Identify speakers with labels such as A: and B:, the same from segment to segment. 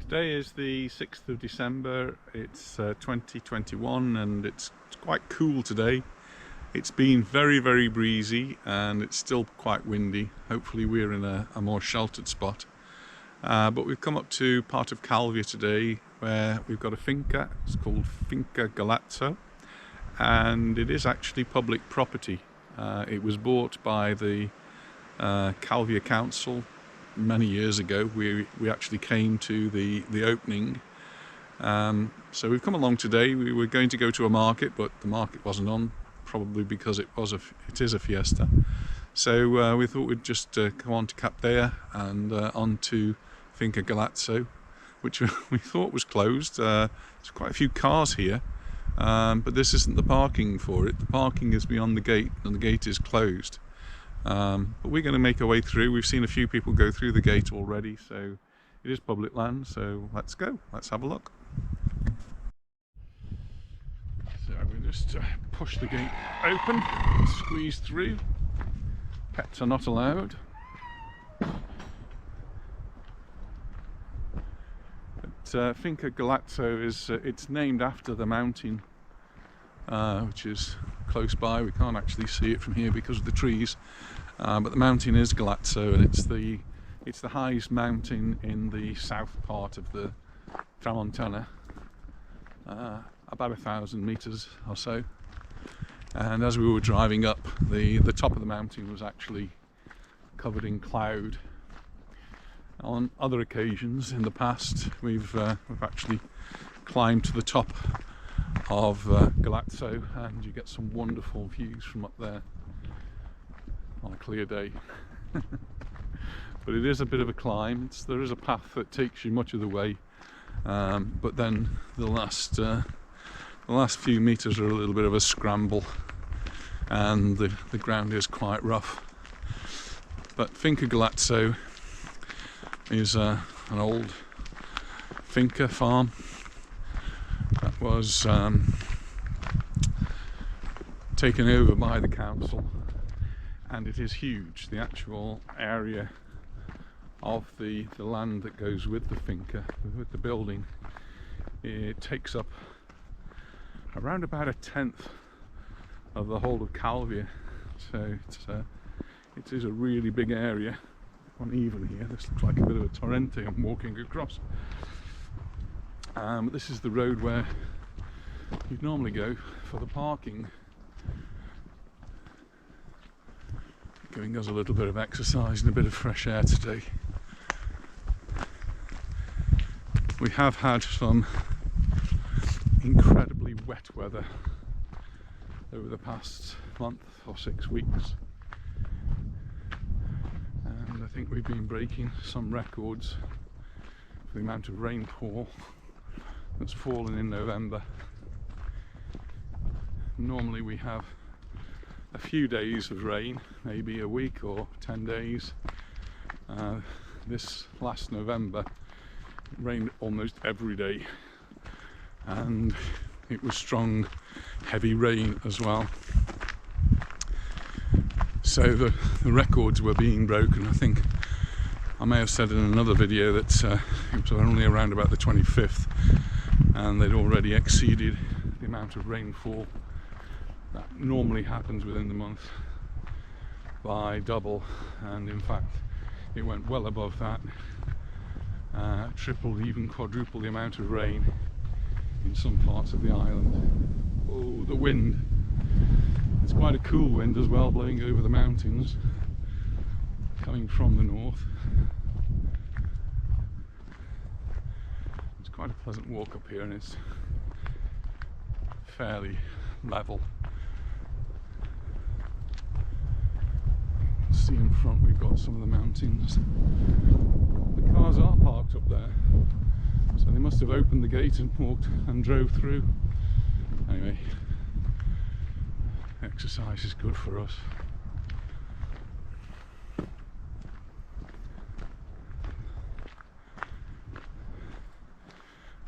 A: Today is the 6th of December, it's 2021 and it's quite cool today. It's been very breezy and it's still quite windy. Hopefully we're in a more sheltered spot. But we've come up to part of Calvia today where we've got a finca. It's called Finca Galatzó and it is actually public property. It was bought by the Calvia Council many years ago. We actually came to the opening. So we've come along today. We were going to go to a market, but the market wasn't on, probably because it is a fiesta. So we thought we'd just come on to Capdell and on to Finca Galatzó, which we thought was closed. There's quite a few cars here, but this isn't the parking for it. The parking is beyond the gate and the gate is closed. But we're going to make our way through. We've seen a few people go through the gate already, so it is public land, so let's go, let's have a look. So we just push the gate open, squeeze through. Pets are not allowed. But Finca Galatzó is it's named after the mountain which is close by. We can't actually see it from here because of the trees, but the mountain is Galatzó, and it's the highest mountain in the south part of the Tramuntana, about 1,000 meters or so. And as we were driving up, the top of the mountain was actually covered in cloud. On other occasions in the past, we've actually climbed to the top of Galatzó, and you get some wonderful views from up there on a clear day. But it is a bit of a climb. There is a path that takes you much of the way, but then the last few meters are a little bit of a scramble, and the ground is quite rough. But Finca Galatzó is an old finca farm that was taken over by the council, and it is huge. The actual area of the land that goes with the finca, with the building, it takes up around about 1/10 of the whole of Calvia. So it is a really big area. Uneven here, this looks like a bit of a torrente I'm walking across. This is the road where you'd normally go for the parking. Giving us a little bit of exercise and a bit of fresh air today. We have had some incredibly wet weather over the past month or 6 weeks, and I think we've been breaking some records for the amount of rainfall that's fallen in November. Normally we have a few days of rain, maybe a week or 10 days. This last November it rained almost every day, and it was strong, heavy rain as well. So the records were being broken. I think I may have said in another video that it was only around about the 25th and they'd already exceeded the amount of rainfall that normally happens within the month by double, and in fact it went well above that, triple, even quadruple the amount of rain in some parts of the island. Oh, the wind! It's quite a cool wind as well, blowing over the mountains, coming from the north. It's quite a pleasant walk up here, and it's fairly level. See in front we've got some of the mountains. The cars are parked up there, so they must have opened the gate and walked and drove through. Anyway, exercise is good for us.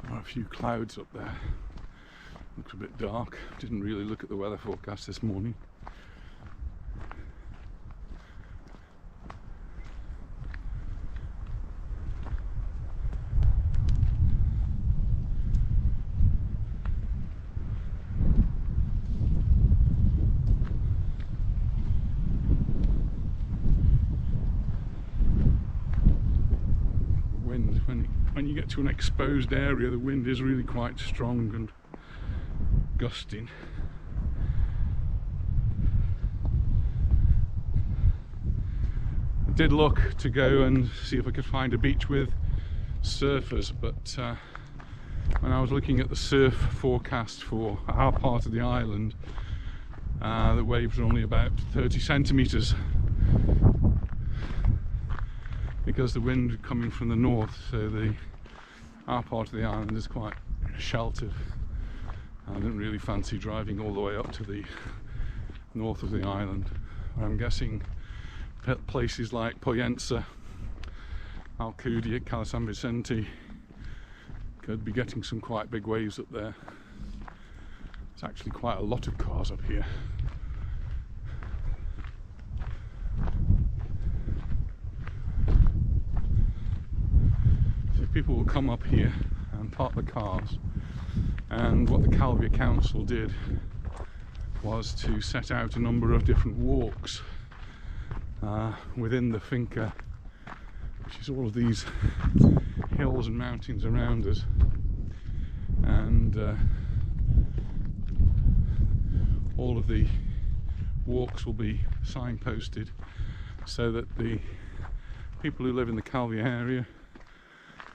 A: There are a few clouds up there. Looks a bit dark. Didn't really look at the weather forecast this morning. wind. When you get to an exposed area, the wind is really quite strong and gusting. I did look to go and see if I could find a beach with surfers, but when I was looking at the surf forecast for our part of the island, the waves are only about 30 centimetres because the wind coming from the north, so our part of the island is quite sheltered. I didn't really fancy driving all the way up to the north of the island, where I'm guessing places like Poyensa, Alcudia, Cala San Vicente could be getting some quite big waves up there. There's actually quite a lot of cars up here. So people will come up here and park the cars, and what the Calvia Council did was to set out a number of different walks within the finca, which is all of these hills and mountains around us, and all of the walks will be signposted so that the people who live in the Calvia area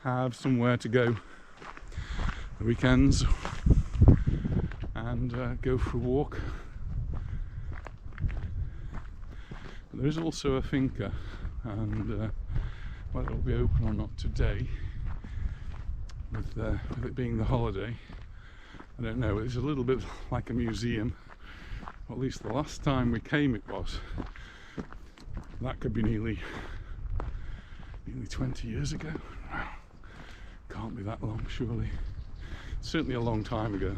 A: have somewhere to go the weekends and go for a walk. But there is also a finca, and whether it'll be open or not today, with it being the holiday, I don't know. It's a little bit like a museum, or at least the last time we came it was. That could be nearly 20 years ago. Wow, can't be that long surely. Certainly a long time ago.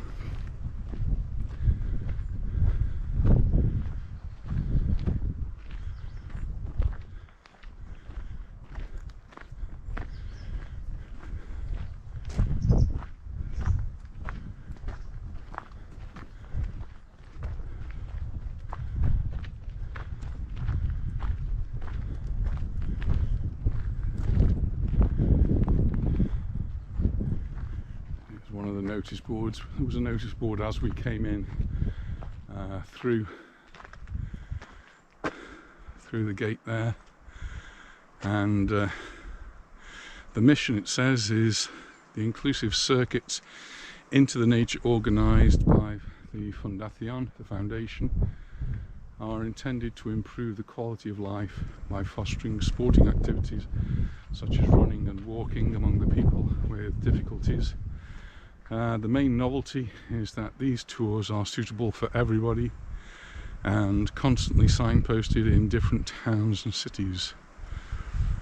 A: Notice boards. There was a notice board as we came in through the gate there, and the mission, it says, is the inclusive circuits into the nature organised by the Fundación, the foundation, are intended to improve the quality of life by fostering sporting activities such as running and walking among the people with difficulties. The main novelty is that these tours are suitable for everybody and constantly signposted in different towns and cities.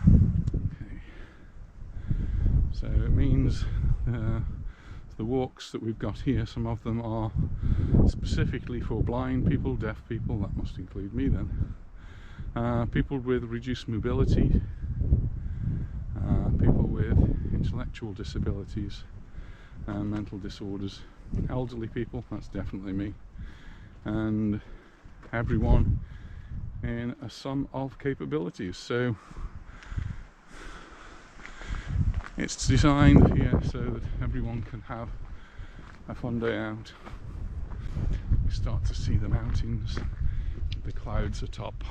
A: Okay. So it means the walks that we've got here, some of them are specifically for blind people, deaf people, that must include me then, people with reduced mobility, people with intellectual disabilities, mental disorders, elderly people, that's definitely me, and everyone in a sum of capabilities. So it's designed here so that everyone can have a fun day out. You start to see the mountains, the clouds atop.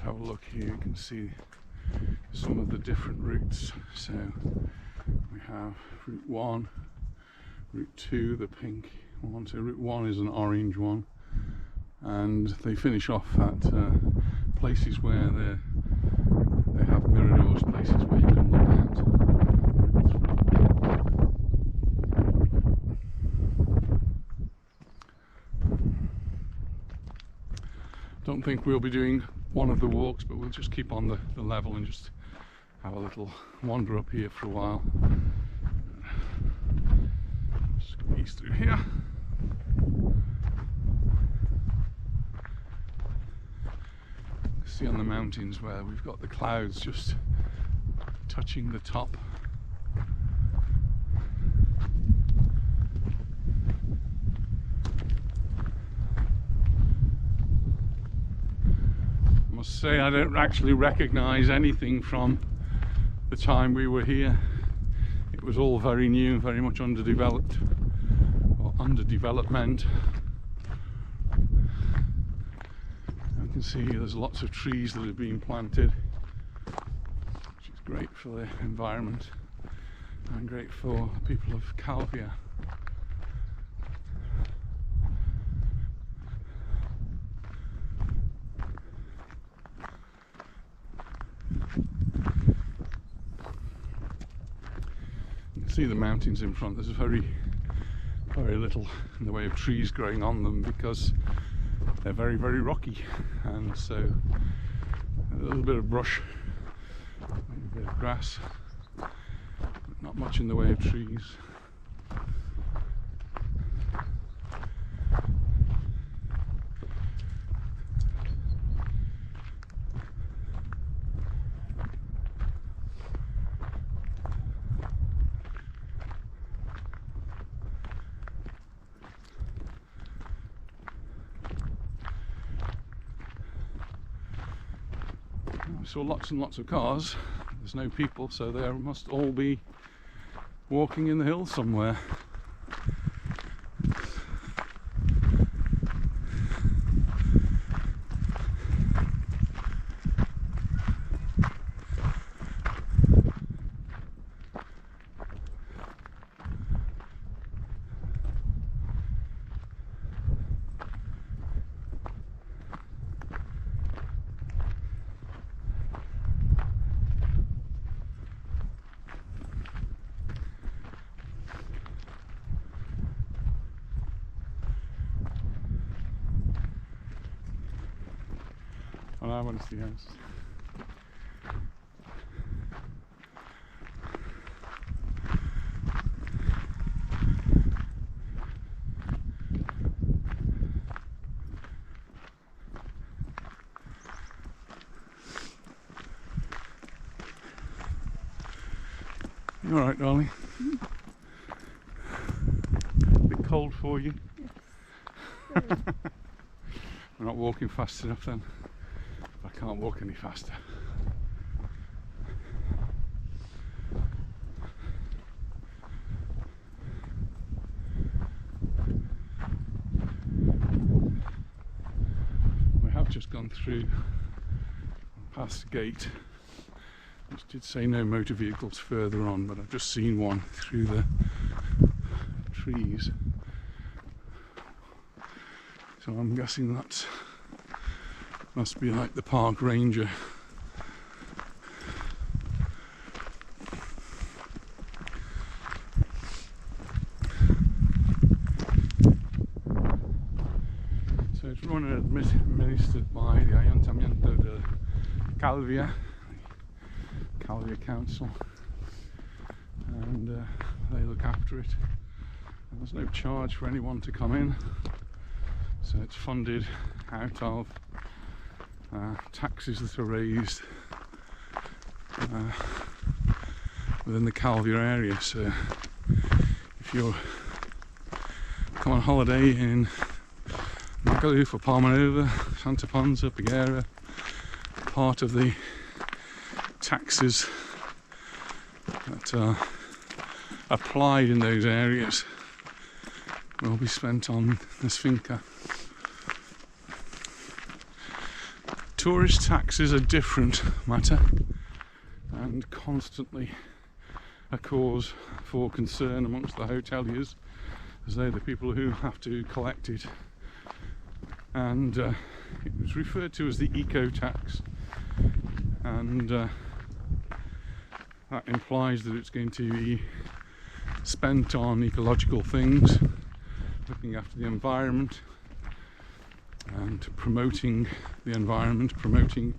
A: Have a look here, you can see some of the different routes. So we have route 1, route 2, the pink one. So route 1 is an orange one, and they finish off at places where they have miradors, places where you can look at. Don't think we'll be doing one of the walks, but we'll just keep on the level and just have a little wander up here for a while. Squeeze through here. see on the mountains where we've got the clouds just touching the top. I must say I don't actually recognize anything from the time we were here. It was all very new, very much underdeveloped, or under development. You can see there's lots of trees that have been planted, which is great for the environment and great for the people of Calvia. You can see the mountains in front. There's very little in the way of trees growing on them because they're very, very rocky, and so a little bit of brush, maybe a bit of grass, but not much in the way of trees. I saw lots and lots of cars. There's no people, so they must all be walking in the hills somewhere. And I want to see houses. You alright, darling? A bit cold for you?
B: Yes.
A: We're not walking fast enough then. I can't walk any faster. We have just gone through past the gate, which did say no motor vehicles further on, but I've just seen one through the trees. So I'm guessing that must be like the park ranger. So it's run and administered by the Ayuntamiento de Calvia, Calvia Council, and they look after it. And there's no charge for anyone to come in, so it's funded out of taxes that are raised within the Calvia area. So if you're come on holiday in Magaluf or Palmanova, Santa Ponsa, Peguera, part of the taxes that are applied in those areas will be spent on this finca. Tourist taxes are a different matter and constantly a cause for concern amongst the hoteliers, as they're the people who have to collect it. And it was referred to as the eco tax, and that implies that it's going to be spent on ecological things, looking after the environment and promoting the environment, promoting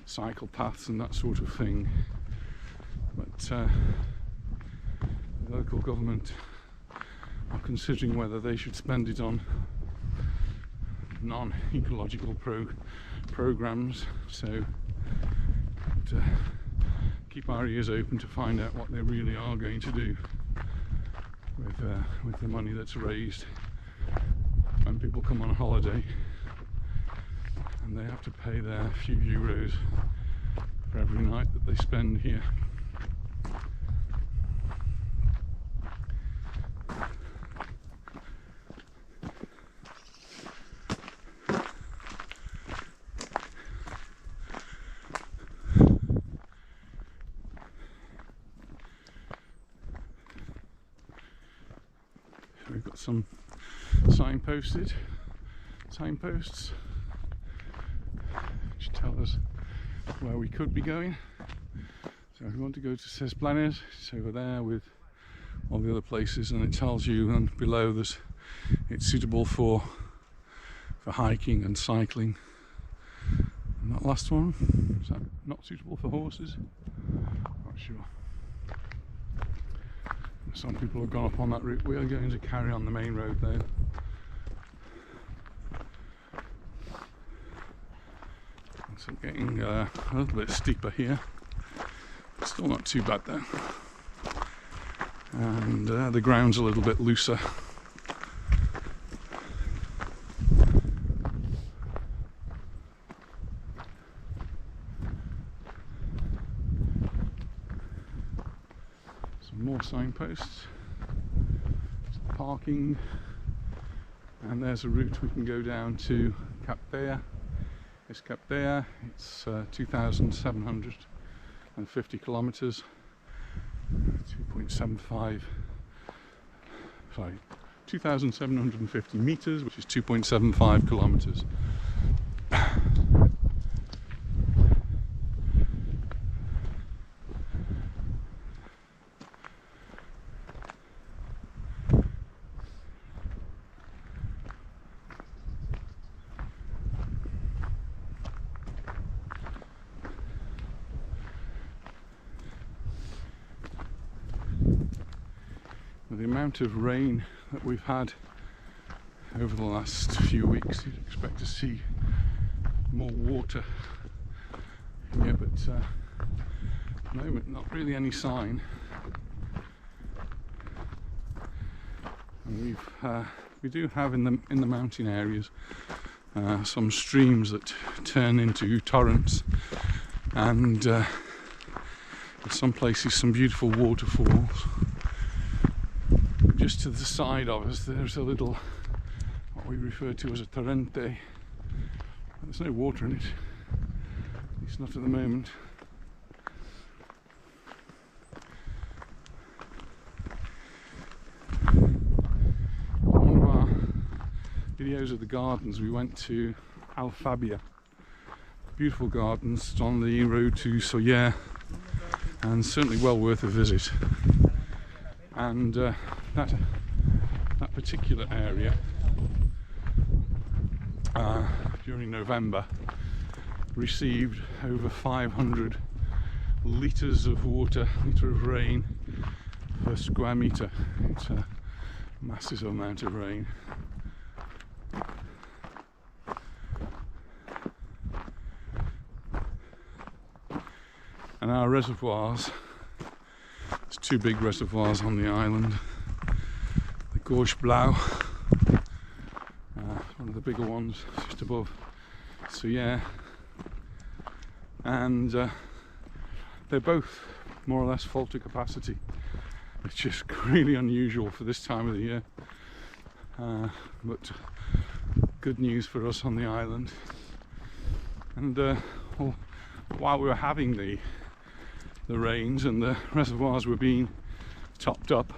A: cycle paths and that sort of thing. But the local government are considering whether they should spend it on non-ecological programs, so to keep our ears open to find out what they really are going to do with the money that's raised when people come on holiday and they have to pay their few euros for every night that they spend here. We've got some signposts which tell us where we could be going. So if we want to go to Es Capdell, it's over there with all the other places, and it tells you, and below it's suitable for hiking and cycling. And that last one, is that not suitable for horses? Not sure. Some people have gone up on that route. We are going to carry on the main road though. So getting a little bit steeper here. Still not too bad though. And the ground's a little bit looser. More signposts, parking, and there's a route we can go down to Calvia. Es Capdell. It's 2,750 kilometers, 2,750 meters, which is 2.75 kilometers. The amount of rain that we've had over the last few weeks, you'd expect to see more water here, but at the moment not really any sign. And we do have in the mountain areas some streams that turn into torrents, and in some places some beautiful waterfalls. Just to the side of us there's a little, what we refer to as a torrente. There's no water in it, at least not at the moment. One of our videos of the gardens, we went to Alfabia. Beautiful gardens. It's on the road to Soyer, and certainly well worth a visit. And that particular area during November received over 500 litres of water, litre of rain per square metre. It's a massive amount of rain. And our reservoirs, there's two big reservoirs on the island. The Gorge Blau, one of the bigger ones just above Soyer, and they're both more or less full to capacity, which is really unusual for this time of the year, but good news for us on the island. And well, while we were having the rains and the reservoirs were being topped up,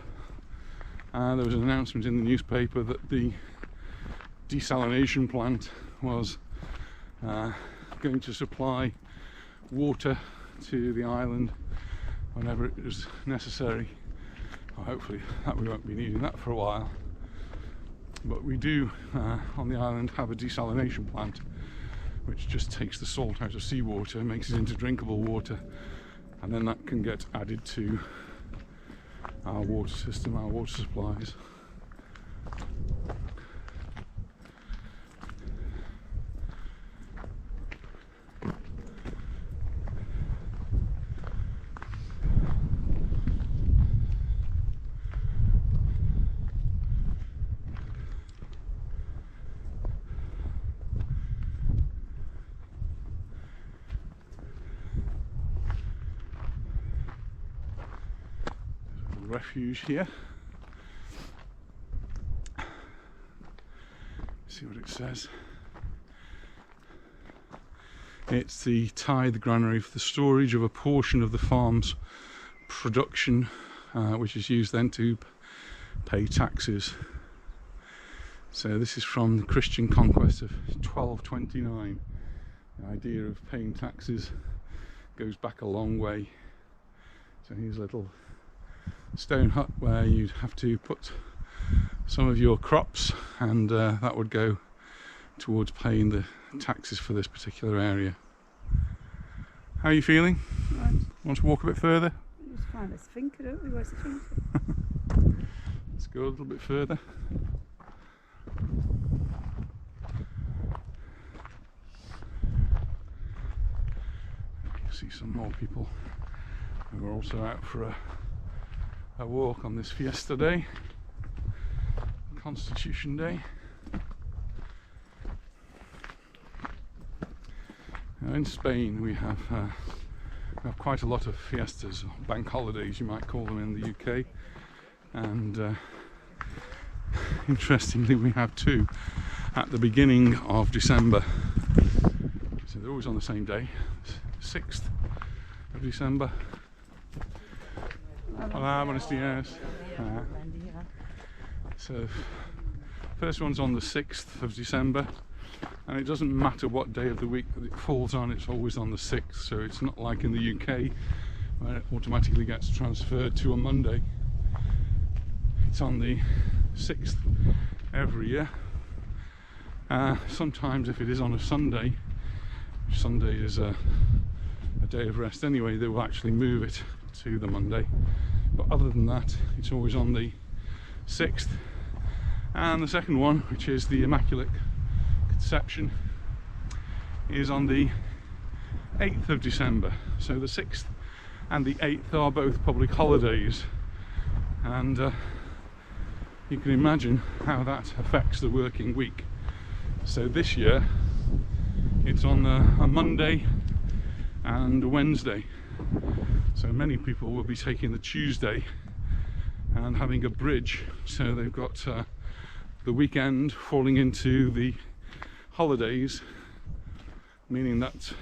A: there was an announcement in the newspaper that the desalination plant was going to supply water to the island whenever it was necessary. Well, hopefully that we won't be needing that for a while, but we do on the island have a desalination plant which just takes the salt out of seawater and makes it into drinkable water, and then that can get added to our water system, our water supplies. refuge here. See what it says. It's the tithe granary for the storage of a portion of the farm's production, which is used then to pay taxes. So this is from the Christian conquest of 1229. The idea of paying taxes goes back a long way. So here's a little stone hut where you'd have to put some of your crops, and that would go towards paying the taxes for this particular area. How are you feeling?
B: Right.
A: Want to walk a bit further?
B: Let's find this finca, don't we? Where's the finca?
A: Let's go a little bit further. You can see some more people who are also out for a walk on this fiesta day, Constitution Day. Now in Spain we have quite a lot of fiestas, or bank holidays you might call them, in the UK, and interestingly we have two at the beginning of December. So they're always on the same day, 6th of December. Hola, buenos dias. So first one's on the 6th of December, and it doesn't matter what day of the week that it falls on, it's always on the 6th. So it's not like in the UK where it automatically gets transferred to a Monday. It's on the 6th every year. Sometimes if it is on a Sunday, Sunday is a day of rest anyway, they will actually move it to the Monday. But other than that, it's always on the 6th. And the second one, which is the Immaculate Conception, is on the 8th of December. So the 6th and the 8th are both public holidays, and you can imagine how that affects the working week. So this year it's on a Monday and a Wednesday, so many people will be taking the Tuesday and having a bridge, so they've got the weekend falling into the holidays, meaning that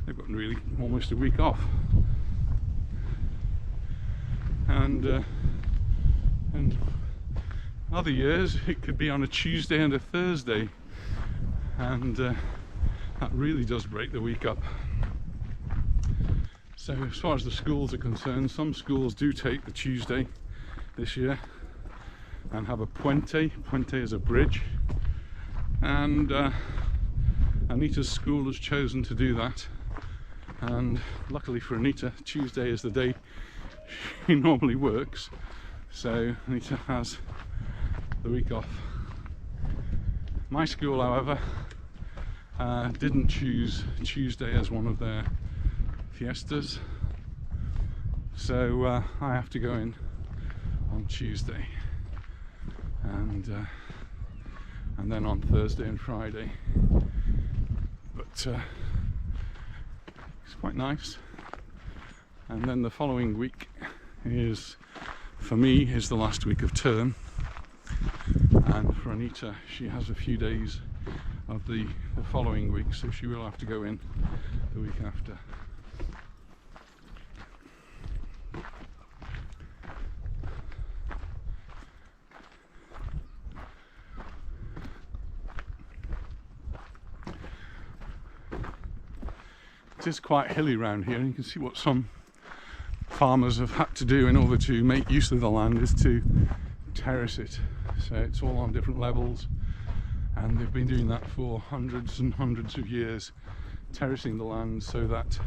A: they've got really almost a week off. And other years it could be on a Tuesday and a Thursday, and that really does break the week up. So as far as the schools are concerned, some schools do take the Tuesday this year and have a puente. Puente is a bridge, and Anita's school has chosen to do that, and luckily for Anita, Tuesday is the day she normally works, so Anita has the week off. My school, however, didn't choose Tuesday as one of their fiestas, so I have to go in on Tuesday, and then on Thursday and Friday. But it's quite nice. And then the following week is, for me, is the last week of term, and for Anita, she has a few days of the following week, so she will have to go in the week after. It is quite hilly around here, and you can see what some farmers have had to do in order to make use of the land is to terrace it. So it's all on different levels, and they've been doing that for hundreds and hundreds of years, terracing the land so that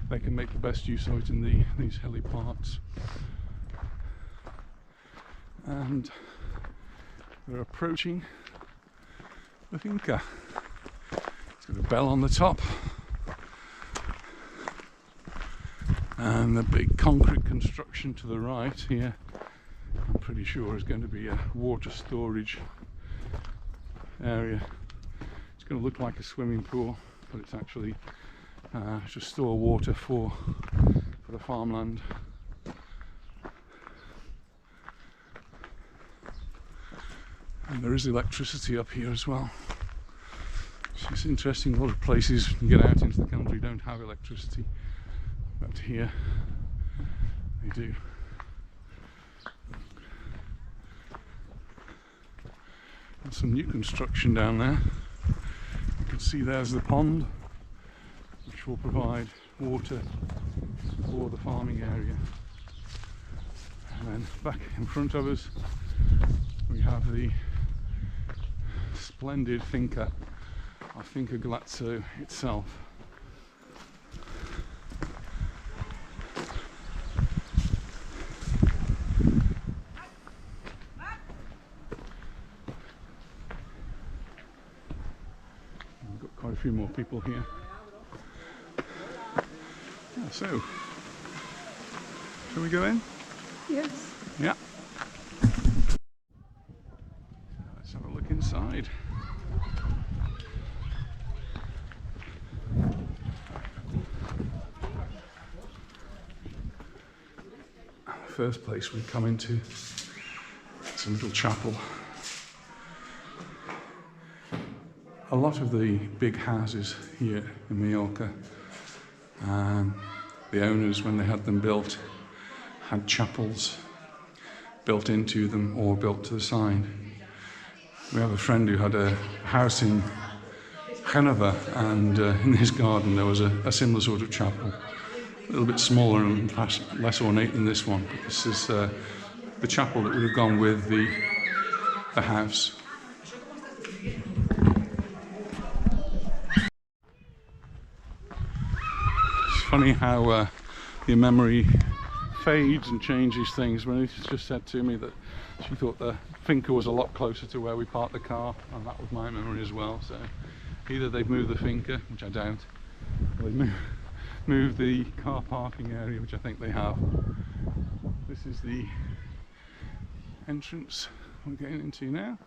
A: they can make the best use of it in these hilly parts. And we're approaching the finca. It's got a bell on the top, and the big concrete construction to the right here, I'm pretty sure is going to be a water storage area. It's going to look like a swimming pool, but it's actually to store water for the farmland. And there is electricity up here as well. So it's interesting, a lot of places you get out into the country don't have electricity, but here they do. And some new construction down there. You can see there's the pond, which will provide water for the farming area. And then back in front of us we have the splendid Finca Galatzo itself. We've got quite a few more people here. Yeah, so, shall we go in?
B: Yes.
A: Yeah. Let's have a look inside. The first place we come into, it's a little chapel. A lot of the big houses here in Mallorca, the owners, when they had them built, had chapels built into them or built to the side. We have a friend who had a house in Rainwater, and in his garden there was a similar sort of chapel, a little bit smaller and less ornate than this one, but this is the chapel that would have gone with the house. It's funny how your memory fades and changes things. Melissa just said to me that she thought the Finca was a lot closer to where we parked the car, and that was my memory as well. So either they've moved the Finca, which I doubt, or they've moved the car parking area, which I think they have. This is the entrance we're getting into now.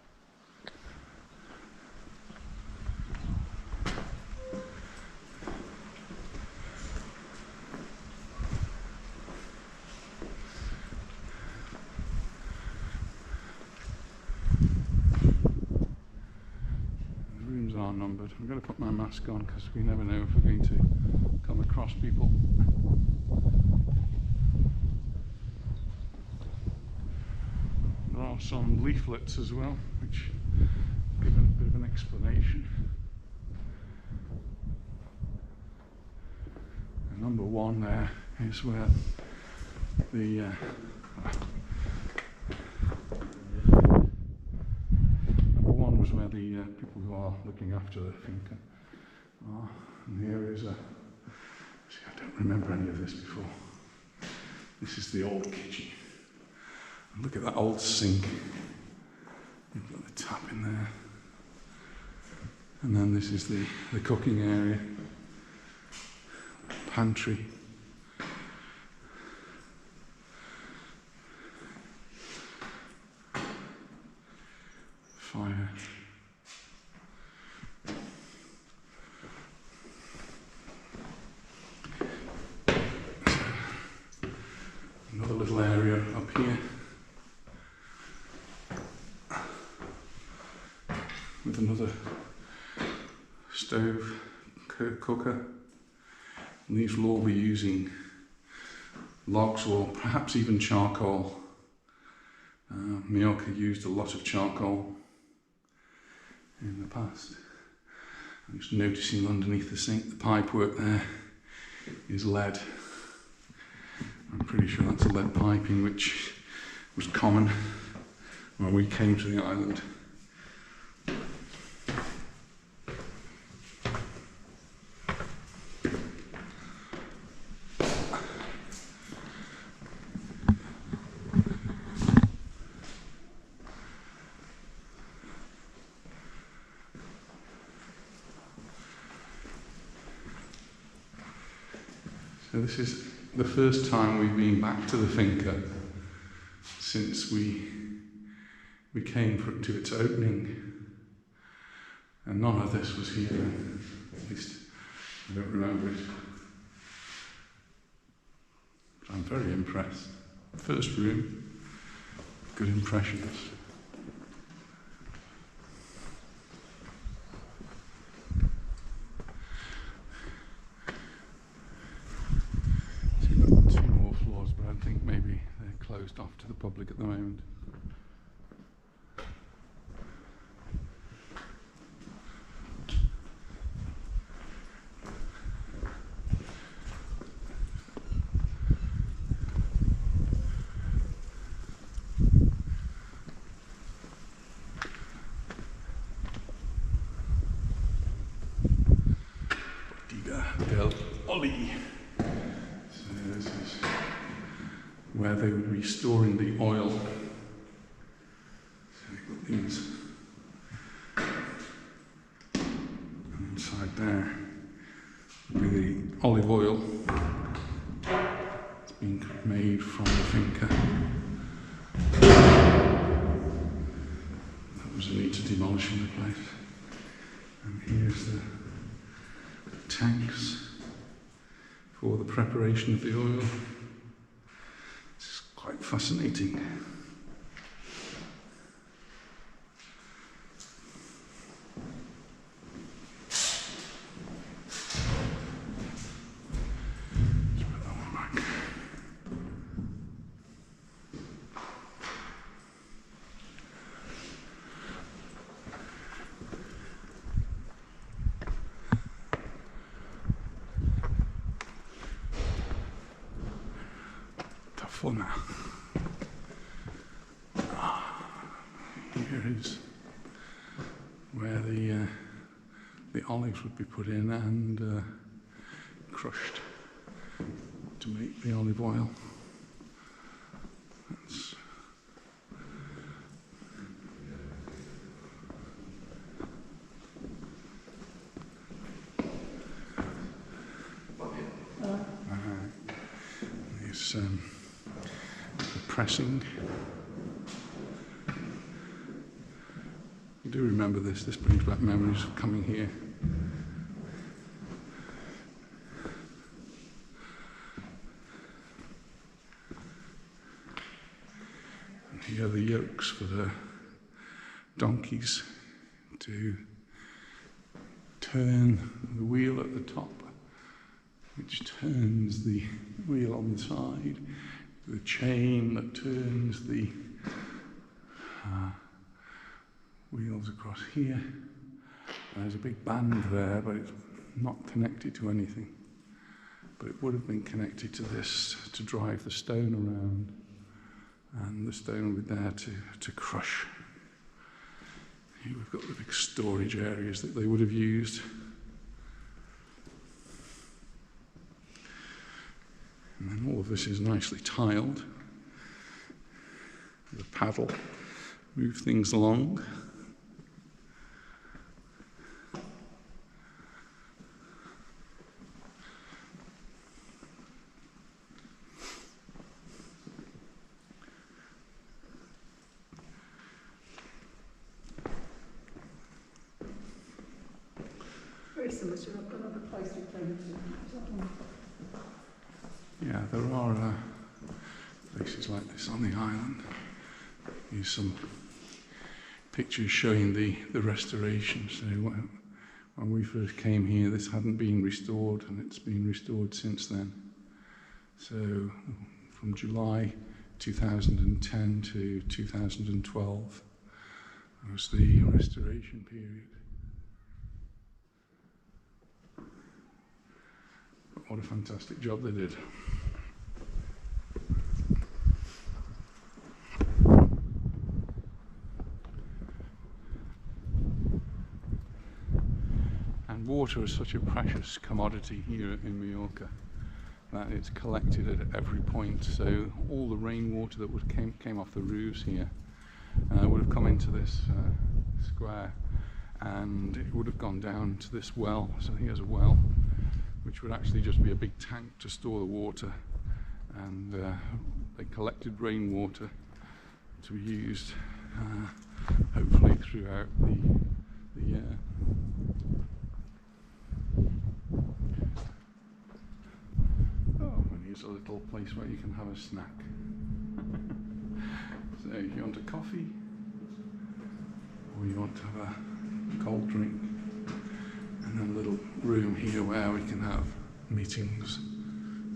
A: Are numbered. I'm going to put my mask on because we never know if we're going to come across people. There are some leaflets as well which give a bit of an explanation. And number one there is where the where the people who are looking after the Finca are. And here is a, see, I don't remember any of this before. This is the old kitchen. And look at that old sink. You've got the tap in there. And then this is the cooking area. Pantry. Fire. Another little area up here with another stove, cooker, and these will all be using logs or perhaps even charcoal. Mallorca used a lot of charcoal in the past. I'm just noticing underneath the sink, the pipework there is lead. I'm pretty sure that's a lead piping which was common when we came to the island. So this is the first time we've been back to the Finca since we came to its opening, and none of this was here then, at least I don't remember it. I'm very impressed. First room, good impressions. So you've got 2 more floors, but I think maybe they're closed off to the public at the moment. So this is where they would be storing the oil. So you've got these inside there with the olive oil. It's being made from the finca. That was a need to demolishing the place. And here's the tanks for the preparation of the oil. It's quite fascinating. Let's put that one back. Now. Here is where the olives would be put in and crushed to make the olive oil. That's it's pressing. I do remember this brings back memories of coming here. And here are the yokes for the donkeys to turn the wheel at the top, which turns the wheel on the side. The chain that turns the wheels across here. There's a big band there, but it's not connected to anything. But it would have been connected to this to drive the stone around, and the stone would be there to crush. Here we've got the big storage areas that they would have used. And then all of this is nicely tiled. The paddle move things along.
B: Very similar to another place we played.
A: Yeah, there are places like this on the island. Here's some pictures showing the restoration. So when we first came here, this hadn't been restored, and it's been restored since then. So from July 2010 to 2012 was the restoration period. But what a fantastic job they did. And water is such a precious commodity here in Mallorca that it's collected at every point. So all the rainwater that came off the roofs here would have come into this square, and it would have gone down to this well. So here's a well, which would actually just be a big tank to store the water, and they collected rainwater to be used hopefully throughout the year. here's a little place where you can have a snack. So if you want a coffee, or you want to have a cold drink, and then a little room here where we can have meetings,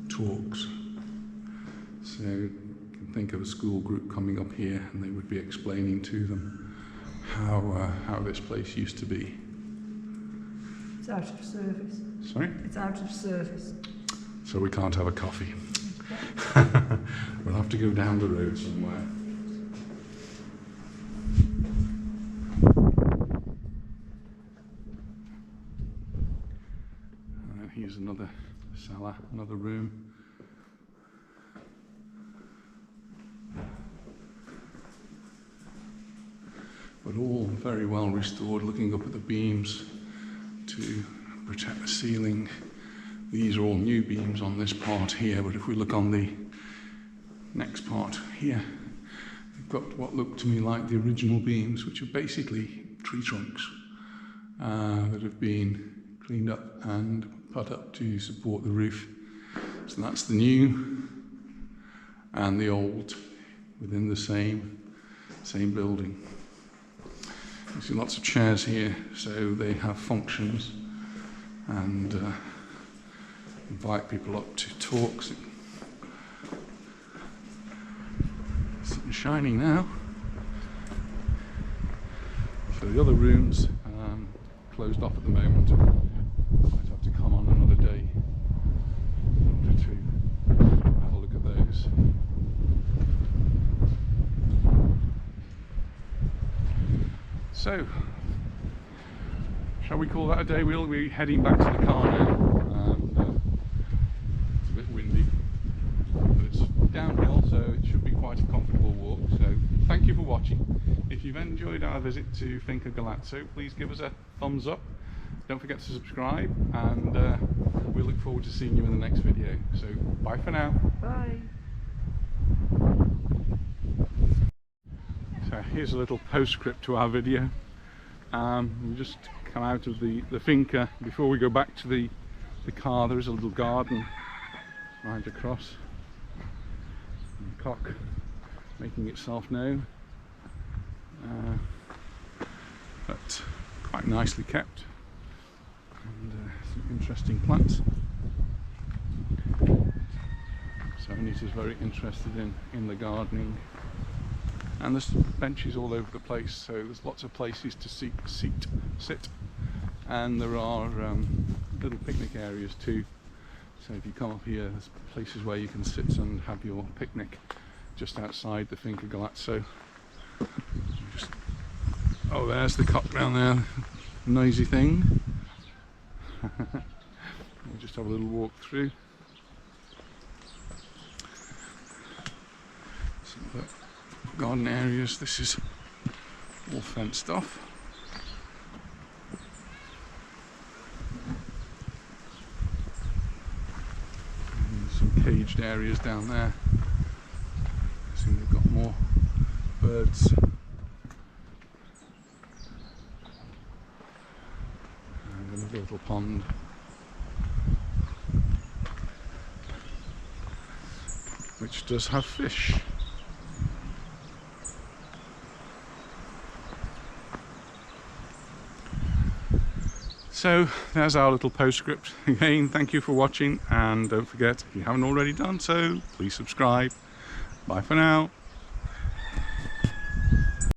A: talks. So you can think of a school group coming up here and they would be explaining to them how this place used to be.
B: It's out of service.
A: Sorry?
B: It's out of service.
A: So we can't have a coffee. We'll have to go down the road somewhere. And here's another cellar, another room. But all very well restored, looking up at the beams to protect the ceiling. These are all new beams on this part here, but if we look on the next part here, we've got what look to me like the original beams, which are basically tree trunks that have been cleaned up and put up to support the roof. So that's the new and the old within the same building. You see lots of chairs here, so they have functions and invite people up to talks. Sun shining now. So the other rooms closed off at the moment. Might have to come on another day in order to have a look at those. So, shall we call that a day? We'll be heading back to the car now, and it's a bit windy, but it's downhill, so it should be quite a comfortable walk. So, thank you for watching. If you've enjoyed our visit to Finca Galatzo, please give us a thumbs up. Don't forget to subscribe, and we look forward to seeing you in the next video. So, bye for now.
B: Bye.
A: So here's a little postscript to our video. We just come out of the finca. Before we go back to the car, there is a little garden right across. And the cock making itself known, but quite nicely kept, and some interesting plants. So Anita's very interested in the gardening. And there's benches all over the place, so there's lots of places to sit, and there are little picnic areas too. So if you come up here, there's places where you can sit and have your picnic just outside the Finca Galatzo. Oh, there's the cock down there, noisy thing. We'll just have a little walk through. Some of the garden areas. This is all fenced off. And some caged areas down there. I think they've got more birds. And another little pond. Which does have fish. So there's our little postscript. Again, thank you for watching, and don't forget, if you haven't already done so, please subscribe. Bye for now.